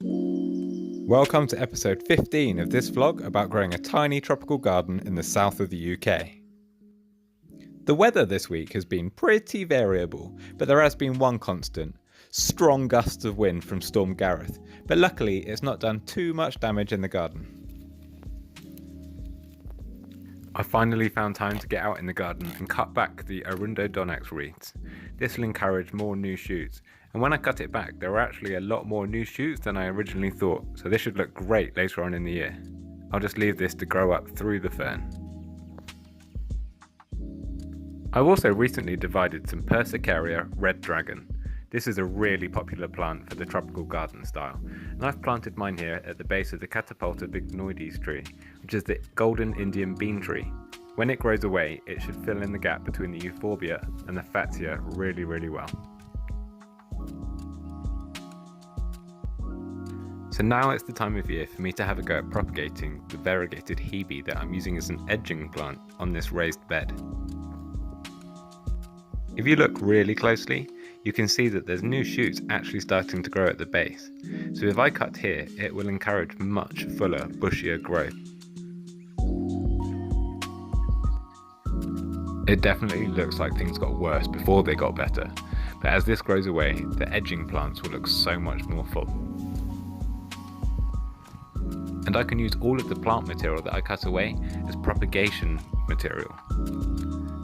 Welcome to episode 15 of this vlog about growing a tiny tropical garden in the south of the UK. The weather this week has been pretty variable, but there has been one constant: strong gusts of wind from Storm Gareth, but luckily it's not done too much damage in the garden. I finally found time to get out in the garden and cut back the Arundodonax reeds. This will encourage more new shoots, and when I cut it back there were actually a lot more new shoots than I originally thought, so this should look great later on in the year. I'll just leave this to grow up through the fern. I've also recently divided some Persica Red Dragon. This is a really popular plant for the tropical garden style, and I've planted mine here at the base of the Catapulta bignoides tree, which is the golden Indian bean tree. When it grows away, it should fill in the gap between the euphorbia and the fatsia really well. So now it's the time of year for me to have a go at propagating the variegated hebe that I'm using as an edging plant on this raised bed. If you look really closely, you can see that there's new shoots actually starting to grow at the base. So if I cut here, it will encourage much fuller, bushier growth. It definitely looks like things got worse before they got better, but as this grows away, the edging plants will look so much more full. And I can use all of the plant material that I cut away as propagation material.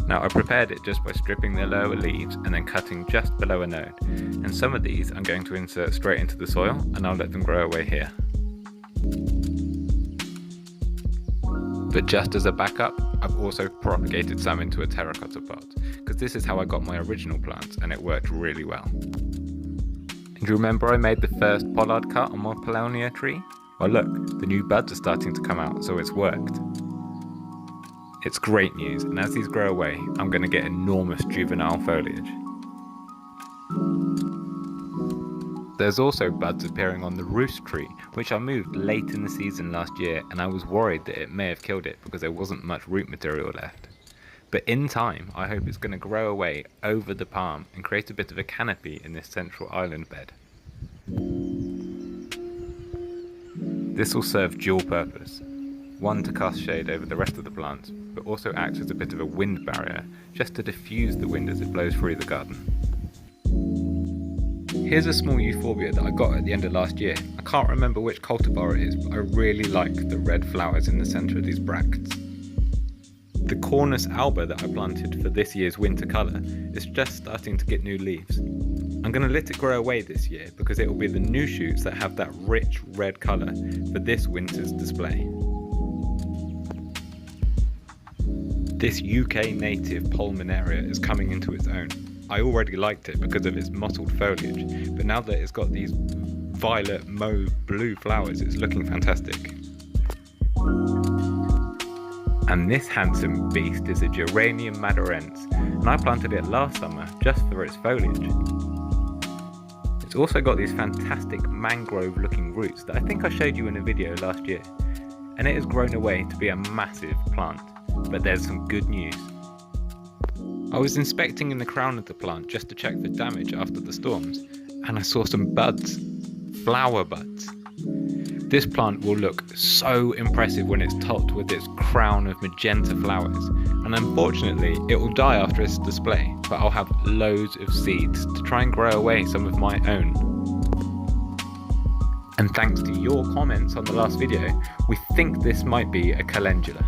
Now I prepared it just by stripping the lower leaves and then cutting just below a node, and some of these I'm going to insert straight into the soil and I'll let them grow away here. But just as a backup, I've also propagated some into a terracotta pot, because this is how I got my original plants and it worked really well. And do you remember I made the first pollard cut on my Apollonia tree? Well look, the new buds are starting to come out, so it's worked. It's great news, and as these grow away, I'm going to get enormous juvenile foliage. There's also buds appearing on the roost tree, which I moved late in the season last year, and I was worried that it may have killed it because there wasn't much root material left. But in time, I hope it's going to grow away over the palm and create a bit of a canopy in this central island bed. This will serve dual purpose. One, to cast shade over the rest of the plants, but also act as a bit of a wind barrier, just to diffuse the wind as it blows through the garden. Here's a small euphorbia that I got at the end of last year. I can't remember which cultivar it is, but I really like the red flowers in the centre of these bracts. The Cornus alba that I planted for this year's winter colour is just starting to get new leaves. I'm going to let it grow away this year because it will be the new shoots that have that rich red colour for this winter's display. This UK native Pulmonaria is coming into its own. I already liked it because of its mottled foliage, but now that it's got these violet mauve blue flowers, it's looking fantastic. And this handsome beast is a Geranium madurense, and I planted it last summer just for its foliage. It's also got these fantastic mangrove looking roots that I think I showed you in a video last year, and it has grown away to be a massive plant. But there's some good news. I was inspecting in the crown of the plant just to check for damage after the storms, and I saw some buds, flower buds. This plant will look so impressive when it's topped with its crown of magenta flowers, and unfortunately it will die after its display, but I'll have loads of seeds to try and grow away some of my own. And thanks to your comments on the last video, we think this might be a calendula.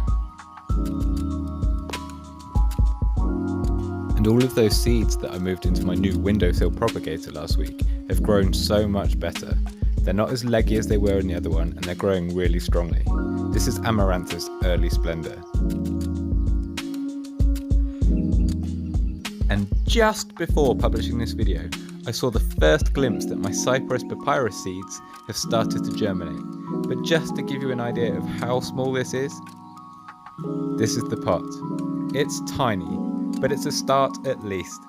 And all of those seeds that I moved into my new windowsill propagator last week have grown so much better. They're not as leggy as they were in the other one, and they're growing really strongly. This is Amaranthus Early Splendor. And just before publishing this video, I saw the first glimpse that my Cyperus papyrus seeds have started to germinate. But just to give you an idea of how small this is the pot. It's tiny, but it's a start at least.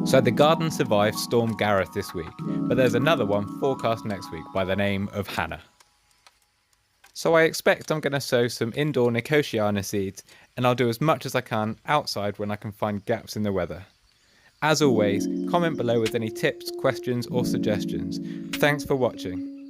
So the garden survived Storm Gareth this week, but there's another one forecast next week by the name of Hannah. So I expect I'm going to sow some indoor Nicotiana seeds, and I'll do as much as I can outside when I can find gaps in the weather. As always, comment below with any tips, questions or suggestions. Thanks for watching.